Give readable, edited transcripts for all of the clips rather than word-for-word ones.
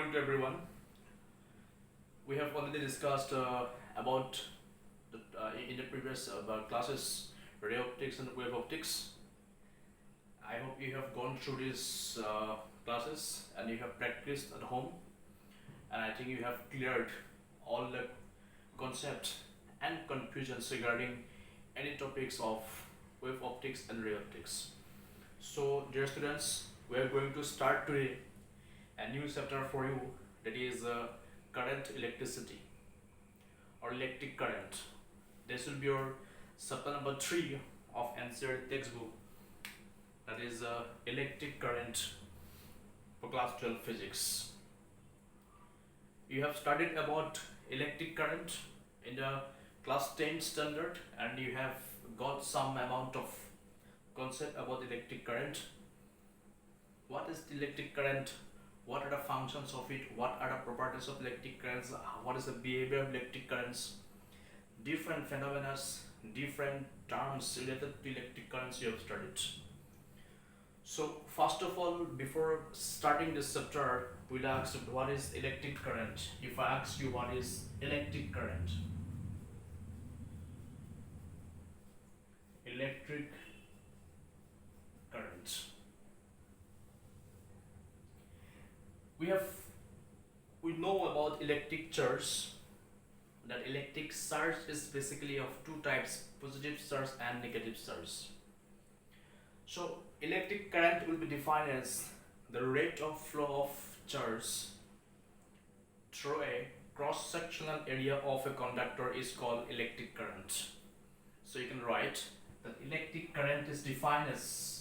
morning to everyone. We have already discussed about in the previous classes ray optics and wave optics. I hope you have gone through these classes and you have practiced at home, and I think you have cleared all the concepts and confusions regarding any topics of wave optics and ray optics. So, dear students, we are going to start today a new chapter for you, that is current electricity or electric current. This will be your chapter number 3 of NCERT textbook, that is electric current for class 12 physics. You have studied about electric current in the class 10 standard, and you have got some amount of concept about electric current. What is the electric current? What are the functions of it? What are the properties of electric currents? What is the behavior of electric currents? Different phenomena, different terms related to electric currents you have studied. So first of all, before starting this chapter, we'll ask what is electric current. If I ask you what is electric current, electric current. We know about electric charge, that electric charge is basically of two types, positive charge and negative charge. So electric current will be defined as the rate of flow of charge through a cross-sectional area of a conductor is called electric current. So you can write that electric current is defined as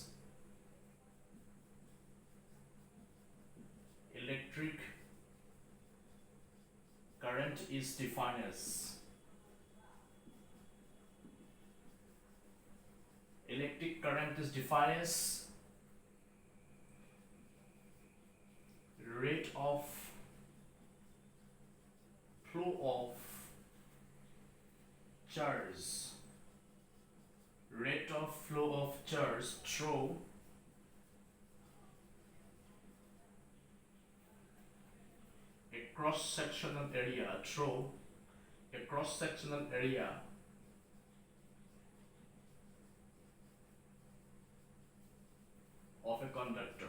electric current is defined as electric current is defined as rate of flow of charge, rate of flow of charge through a cross-sectional area, through a cross-sectional area of a conductor.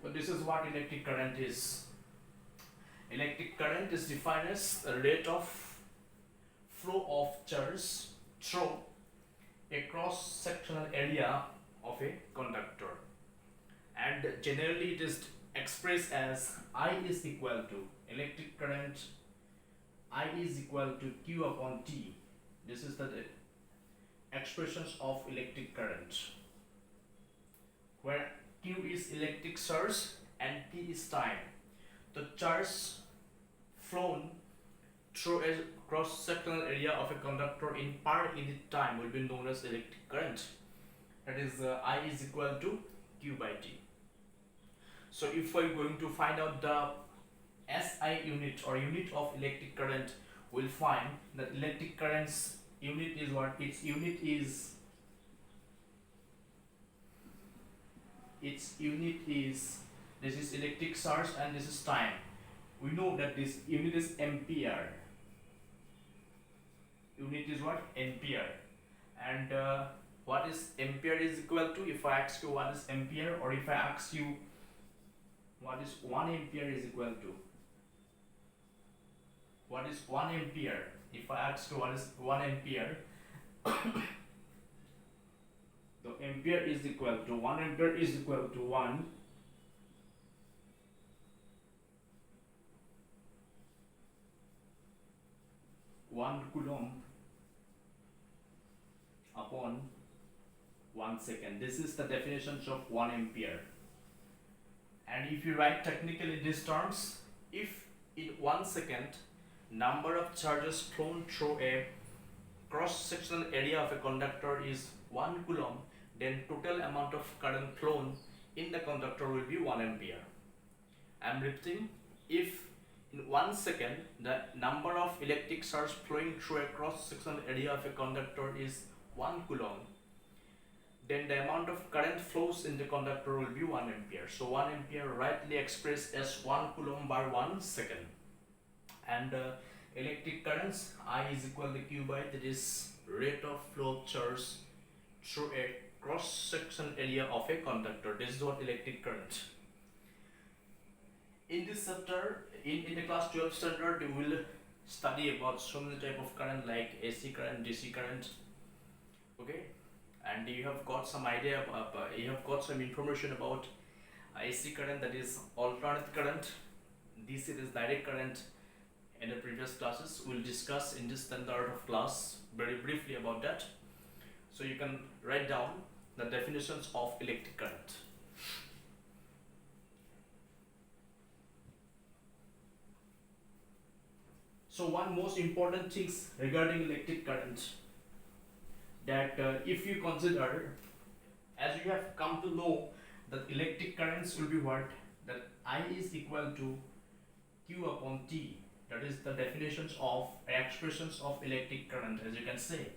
So this is what electric current is. Electric current is defined as the rate of flow of charge through a cross-sectional area of a conductor, and generally it is expressed as I is equal to electric current, I is equal to Q upon T. This is the expressions of electric current, where Q is electric charge and T is time. The charge flown through a cross-sectional area of a conductor in per unit time will be known as electric current. That is I is equal to Q by T. So if we are going to find out the SI unit or unit of electric current, we'll find that electric current's unit is what? Its unit is this is electric charge and this is time. We know that this unit is ampere. Unit is what? Ampere. And what is ampere is equal to, if I ask you what is ampere, or if I ask you what is 1 ampere is equal to, what is 1 ampere? If I ask you what is 1 ampere, the ampere is equal to 1 ampere is equal to 1 coulomb upon 1 second. This is the definition of 1 ampere. And if you write technically these terms, if in 1 second number of charges flown through a cross-sectional area of a conductor is 1 coulomb, then total amount of current flown in the conductor will be 1 ampere. I am repeating, if in 1 second the number of electric charge flowing through a cross-sectional area of a conductor is 1 coulomb, then the amount of current flows in the conductor will be 1 ampere. So 1 ampere rightly expressed as 1 coulomb by 1 second. And electric currents I is equal to Q by, that is rate of flow of charge through a cross section area of a conductor. This is what electric current. In this chapter, in the class 12 standard, you will study about so many type of current like AC current, DC current. Okay, and you have got some idea you have got some information about AC current, that is alternate current, DC is direct current. In the previous classes, we'll discuss in this standard of class very briefly about that. So you can write down the definitions of electric current. So one most important things regarding electric current, that if you consider, as you have come to know, that electric currents will be what, that I is equal to Q upon T. That is the definitions of expressions of electric current, as you can say.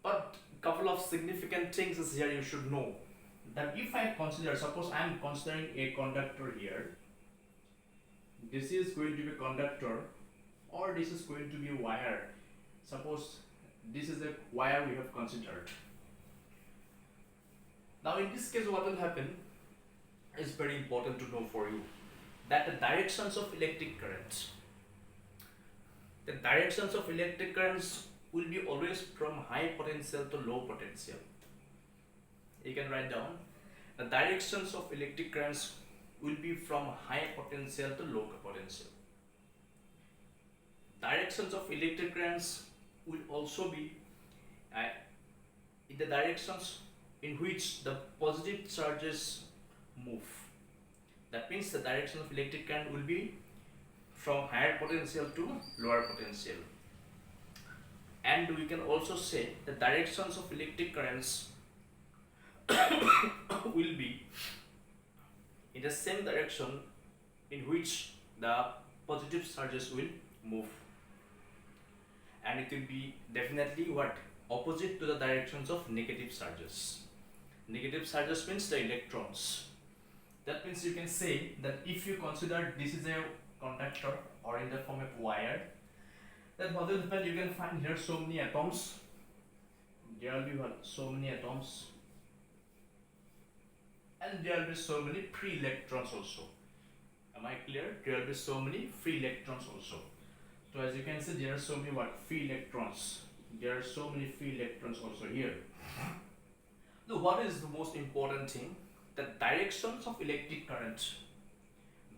But couple of significant things is here you should know, that if I consider, suppose I am considering a conductor here, this is going to be conductor, or this is going to be wire. Suppose this is a wire we have considered. Now in this case, what will happen is very important to know for you, that the directions of electric currents, will be always from high potential to low potential. You can write down the directions of electric currents will be from high potential to low potential. Directions of electric currents will also be in the directions in which the positive charges move. That means the direction of electric current will be from higher potential to lower potential. And we can also say the directions of electric currents will be in the same direction in which the positive charges will move. And it will be definitely what? Opposite to the directions of negative charges. Negative charges means the electrons. That means you can say that if you consider this is a conductor or in the form of wire, then what will happen, you can find here so many atoms. There will be what? So many atoms. And there will be so many free electrons also. Am I clear? There will be so many free electrons also. So as you can see, there are so many what? Free electrons. There are so many free electrons also here. Now what is the most important thing? The directions of electric current.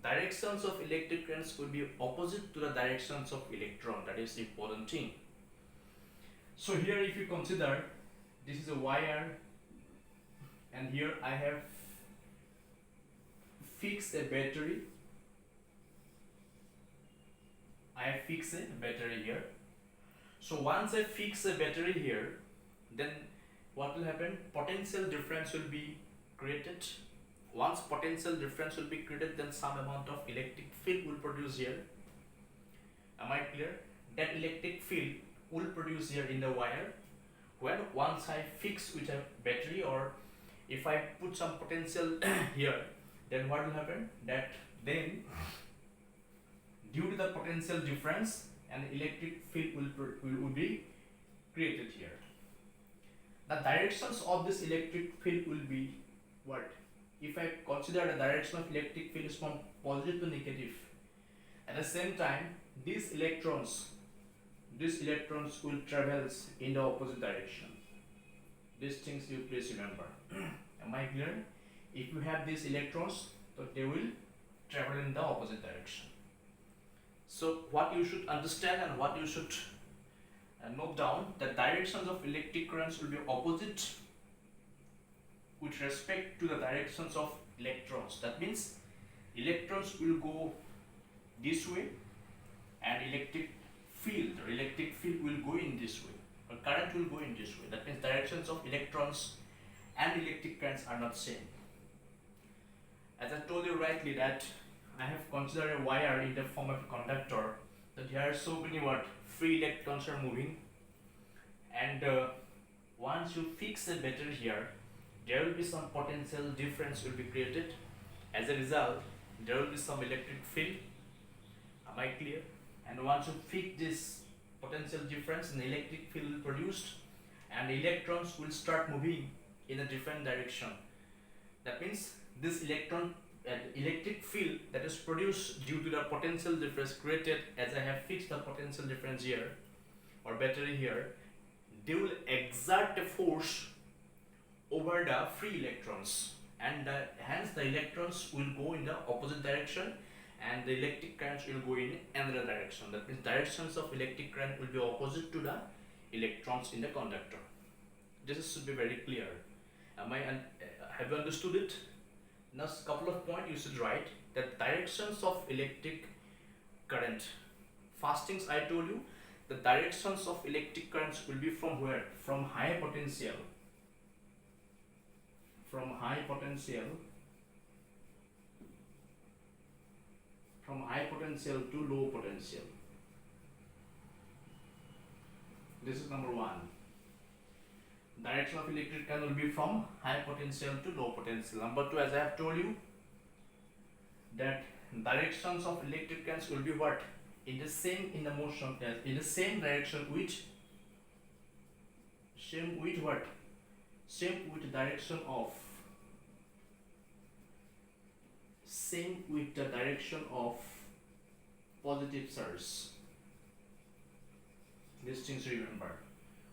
Directions of electric currents will be opposite to the directions of electron. That is the important thing. So here if you consider, this is a wire, and here I have fixed a battery. I fix a battery here. So once I fix a battery here, then what will happen? Potential difference will be created. Once potential difference will be created, then some amount of electric field will produce here. Am I clear? That electric field will produce here in the wire. When once I fix with a battery, or if I put some potential here, then what will happen? That then due to the potential difference, an electric field will be created here. The directions of this electric field will be what? If I consider the direction of electric field is from positive to negative, at the same time these electrons will travel in the opposite direction. These things you please remember. Am I clear? If you have these electrons, so they will travel in the opposite direction. So what you should understand and what you should note down, the directions of electric currents will be opposite with respect to the directions of electrons. That means electrons will go this way and electric field will go in this way, or current will go in this way. That means directions of electrons and electric currents are not same. As I told you rightly that I have considered a wire in the form of a conductor, that there are so many what? Free electrons are moving, and once once you fix a battery here, there will be some potential difference will be created. As a result, there will be some electric field. Am I clear? And once you fix this potential difference, an electric field will produced, and electrons will start moving in a different direction. That means this electric field that is produced due to the potential difference created, as I have fixed the potential difference here or battery here, they will exert a force over the free electrons, and hence the electrons will go in the opposite direction and the electric currents will go in another direction. That means directions of electric current will be opposite to the electrons in the conductor. This should be very clear. Have you understood it? Now, a couple of points you should write that directions of electric current. First things I told you, the directions of electric currents will be from where? From high potential. From high potential to low potential. This is number one. Direction of electric current will be from high potential to low potential. Number two, as I have told you, that directions of electric currents will be what? In the same direction which same with the direction of positive source. These things remember.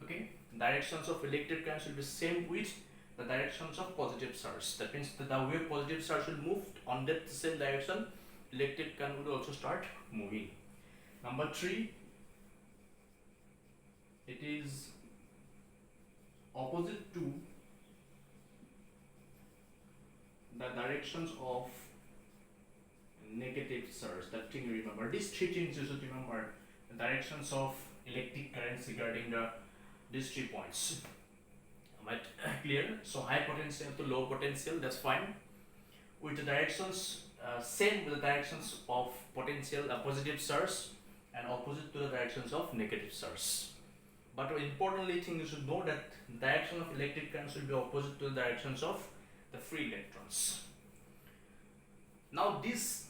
Okay, directions of electric currents will be same with the directions of positive source. That means that the way positive source will move on that same direction, electric current will also start moving. Number three, it is opposite to the directions of negative source. That thing you remember. These three things you should remember. The directions of electric currents regarding these 3 points. Am I clear? So high potential to low potential, that's fine. With the directions same with the directions of potential positive source and opposite to the directions of negative source. But importantly thing you should know that direction of electric currents will be opposite to the directions of the free electrons. Now these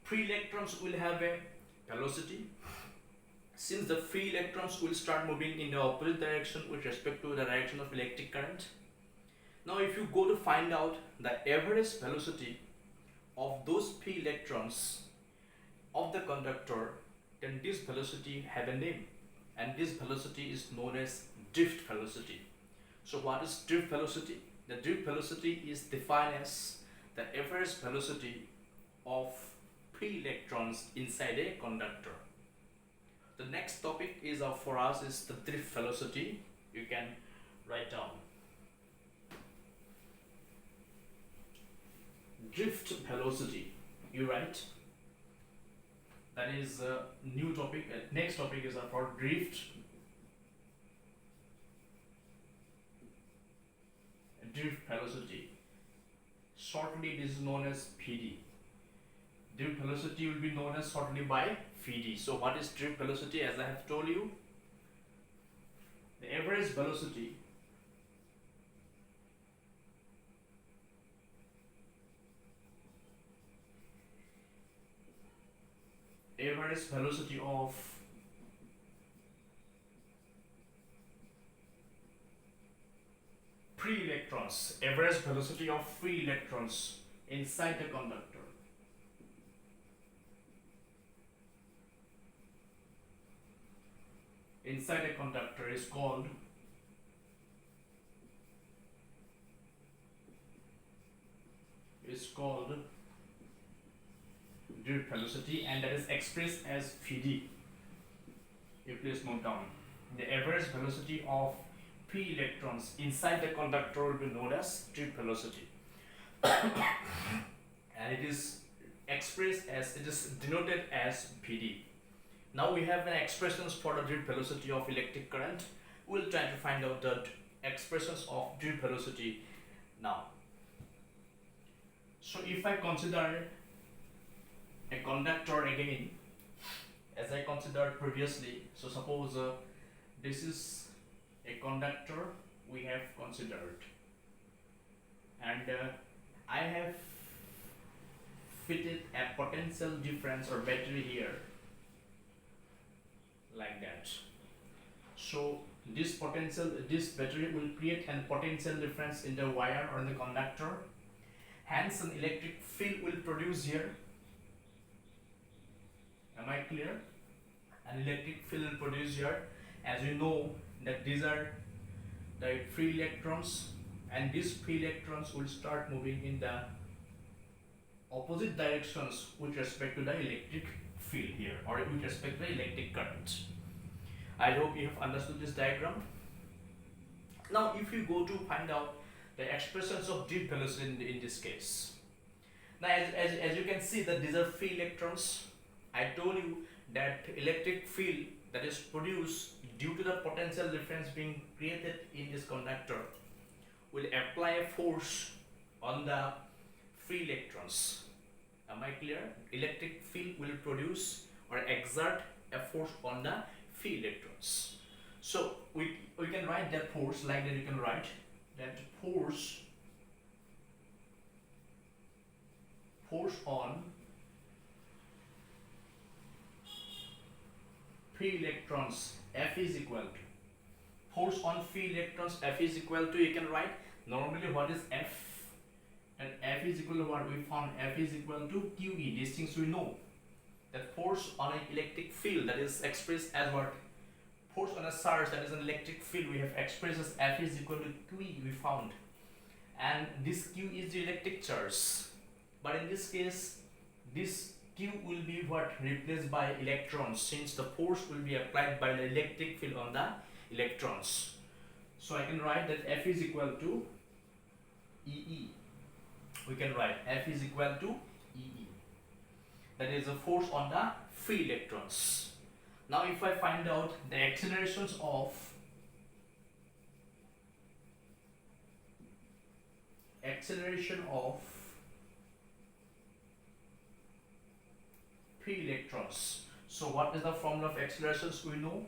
free electrons will have a velocity. Since the free electrons will start moving in the opposite direction with respect to the direction of electric current. Now if you go to find out the average velocity of those free electrons of the conductor, then this velocity have a name, and this velocity is known as drift velocity. So what is drift velocity? The drift velocity is defined as the average velocity of free electrons inside a conductor. The next topic is for us is the drift velocity. You can write down. Drift velocity. You write. That is a new topic. Next topic is for drift. Drift velocity. Shortly, this is known as Vd. Drift velocity will be known as shortly by Vd. So what is drift velocity? As I have told you, the average velocity of free electrons, inside the conductor. Inside a conductor is called drift velocity, and that is expressed as Vd. You please note down. The average velocity of free electrons inside the conductor will be known as drift velocity. And it is denoted as Vd. Now we have an expressions for the drift velocity of electric current. We'll try to find out the expressions of drift velocity now. So if I consider a conductor again, as I considered previously, so suppose this is a conductor we have considered, and I have fitted a potential difference or battery here like that. So this battery will create a potential difference in the wire or in the conductor, hence an electric field will produce here. Am I clear? An electric field will produce here. As you know that these are the free electrons, and these free electrons will start moving in the opposite directions with respect to the electric field here, or with respect to the electric current. I hope you have understood this diagram. Now if you go to find out the expressions of deep velocity in this case. Now as you can see that these are free electrons. I told you that electric field that is produced due to the potential difference being created in this conductor will apply a force on the free electrons. Am I clear? Electric field will produce or exert a force on the free electrons. So we can write that force like that. You can write that force on free electrons F is equal to force on free electrons F is equal to, you can write normally what is F, and F is equal to what we found, F is equal to QE. These things we know, that force on an electric field that is expressed as what, force on a charge that is an electric field we have expressed as F is equal to QE we found, and this Q is the electric charge, but in this case this Q will be what, replaced by electrons, since the force will be applied by the electric field on the electrons. So I can write that F is equal to EE. We can write F is equal to EE. That is a force on the free electrons. Now if I find out the accelerations of free electrons. So what is the formula of accelerations we know?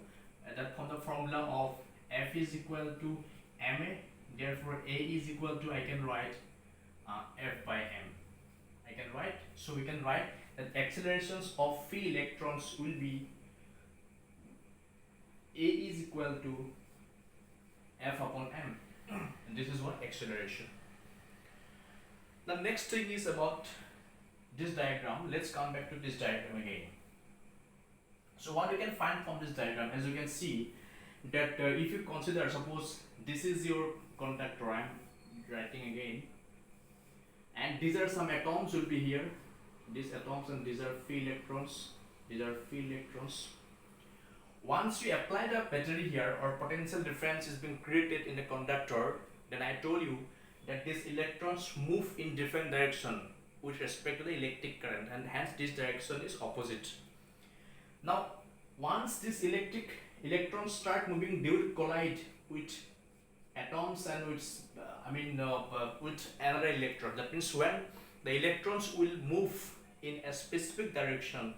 That from the formula of F is equal to ma, therefore A is equal to, I can write F by m. I can write, so we can write that accelerations of free electrons will be A is equal to F upon m, and this is what acceleration. The next thing is about this diagram. Let's come back to this diagram again. So what you can find from this diagram, as you can see that if you consider, suppose this is your conductor, I am writing again, and these are some atoms will be here, these atoms, and these are free electrons, Once you apply the battery here, or potential difference is being created in the conductor, then I told you that these electrons move in different direction with respect to the electric current, and hence this direction is opposite. Now once this electrons start moving, they will collide with atoms and with with another electron. That means when the electrons will move in a specific direction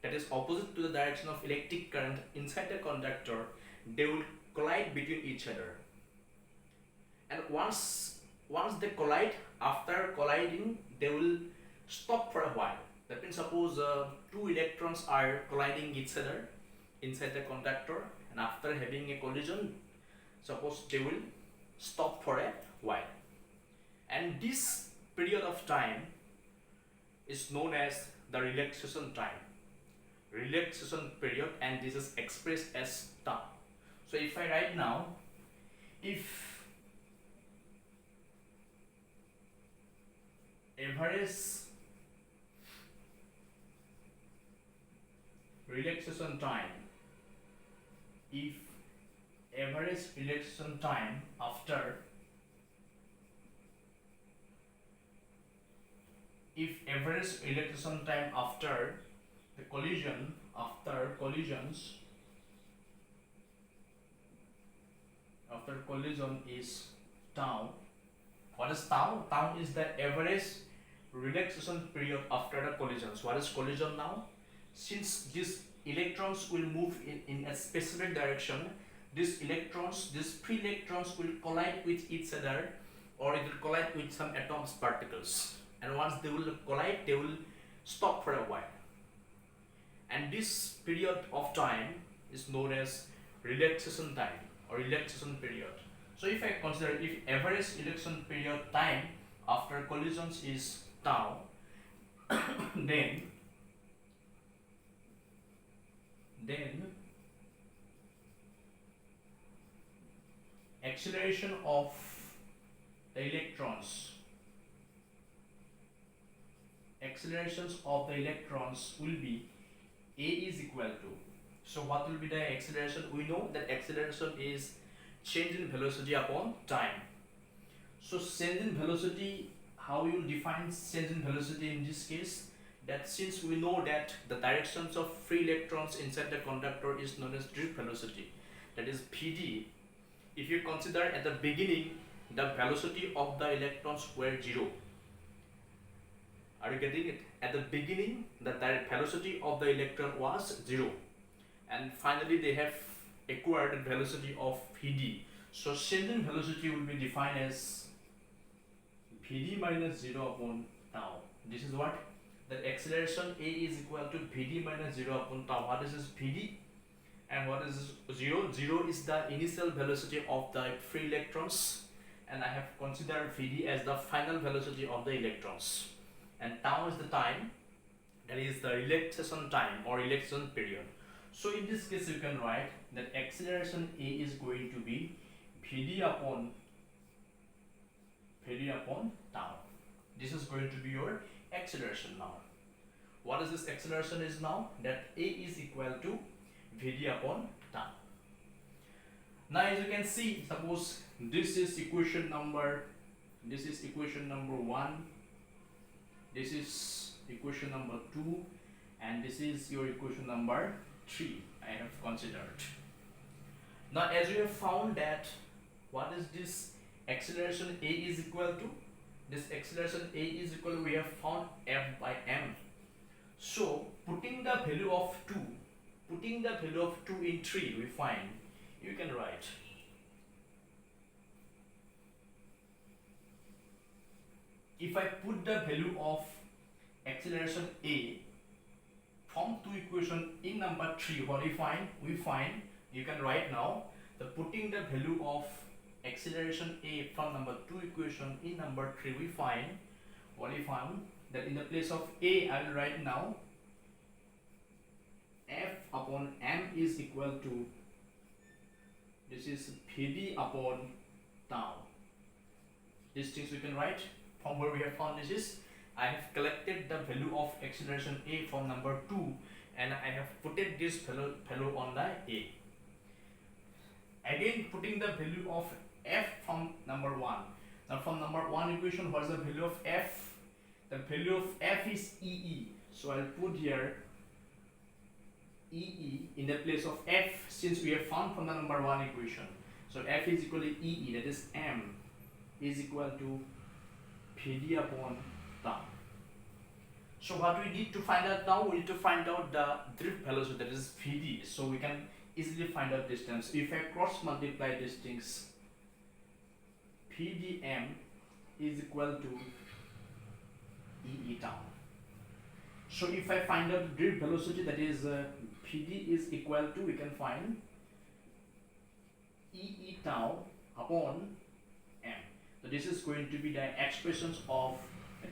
that is opposite to the direction of electric current inside the conductor, they will collide between each other, and once they collide, after colliding they will stop for a while. That means suppose two electrons are colliding each other inside the conductor, and after having a collision, suppose they will stop for a while, and this period of time is known as the relaxation period, and this is expressed as tau. So if I write now, if average relaxation time after the collision is tau. What is tau? Tau is the average relaxation period after the collisions. What is collision now? Since these electrons will move in a specific direction, these electrons, these free electrons will collide with each other, or it will collide with some atoms particles, and once they will collide they will stop for a while, and this period of time is known as relaxation time or relaxation period. So if I consider, if average relaxation period time after collisions is tau, then acceleration of the accelerations of the electrons will be a is equal to, so what will be the acceleration? We know that acceleration is change in velocity upon time. So change in velocity, how you will define change in velocity in this case? That since we know that the directions of free electrons inside the conductor is known as drift velocity, that is Vd. If you consider at the beginning the velocity of the electrons were 0. Are you getting it? At the beginning the velocity of the electron was 0, and finally they have acquired the velocity of Vd. So change in velocity will be defined as Vd minus 0 upon tau. This is what? That acceleration A is equal to Vd minus 0 upon tau. What is this Vd? And what is 0? 0 is the initial velocity of the free electrons, and I have considered Vd as the final velocity of the electrons, and tau is the time, that is the relaxation time or relaxation period. So in this case you can write that acceleration A is going to be Vd upon tau. This is going to be your acceleration now. What is this acceleration is now? That A is equal to Vd upon tau. Now as you can see, suppose this is equation number 1, this is equation number 2, and this is your equation number 3 I have considered. Now as we have found that what is this acceleration A is equal to, this acceleration A is equal to, we have found F by m. So putting the value of 2 in 3, we find, you can write if I put the value of acceleration A from 2 equation in number 3, what we find, you can write now, the putting the value of acceleration A from number 2 equation in number 3, we find, what we found, that in the place of A I will write now F upon m is equal to, this is Vd upon tau. These things we can write from where we have found this is, I have collected the value of acceleration A from number 2 and I have put this value on the A. Again putting the value of F from number 1. Now from number 1 equation, what is the value of F? The value of F is EE. So I'll put here EE in the place of F, since we have found from the number 1 equation. So F is equal to EE, that is m is equal to Vd upon tau. So what we need to find out now, we need to find out the drift velocity, that is Vd. So we can easily find out distance. If I cross multiply these things, Vdm is equal to EE tau. So if I find out drift velocity, that is Vd is equal to, we can find EE tau upon m. So this is going to be the expressions of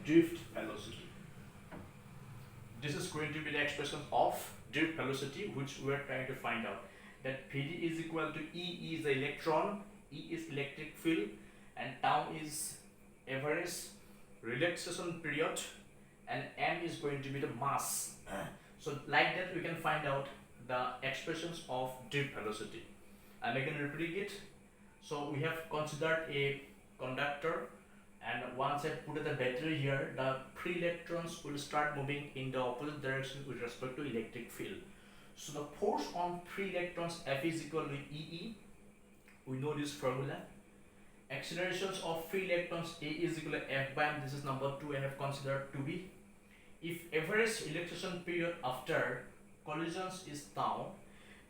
drift velocity. This is going to be the expression of drift velocity which we are trying to find out. That Vd is equal to E is the electron, E is electric field, and tau is average relaxation period, and m is going to be the mass. So like that we can find out the expressions of drift velocity. I'm again repeating it. So we have considered a conductor, and once I put the battery here, the free electrons will start moving in the opposite direction with respect to electric field. So the force on free electrons F is equal to EE. We know this formula. Accelerations of free electrons A is equal to F by m. This is number 2 I have considered to be. If average relaxation period after collisions is tau,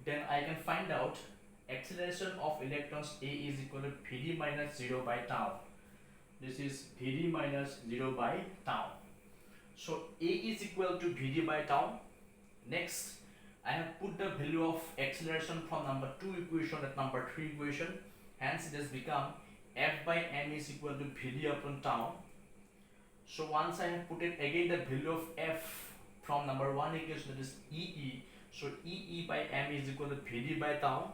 then I can find out acceleration of electrons A is equal to Vd minus 0 by tau. This is Vd minus 0 by tau. So A is equal to Vd by tau. Next, I have put the value of acceleration from number 2 equation at number 3 equation. Hence, it has become F by m is equal to Vd upon tau. So once I have put it again the value of F from number 1 equation, that is EE. So EE by m is equal to Vd by tau.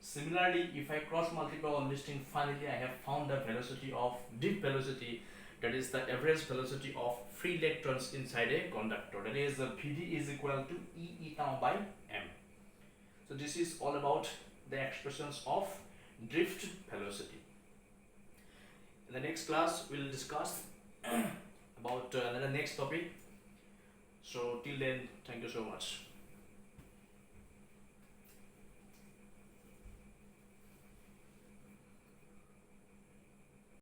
Similarly, if I cross multiply all these things, finally I have found the velocity of dip velocity, that is the average velocity of free electrons inside a conductor. That is Vd is equal to EE tau by m. So this is all about the expressions of drift velocity. In the next class, we will discuss about the next topic. So till then, thank you so much.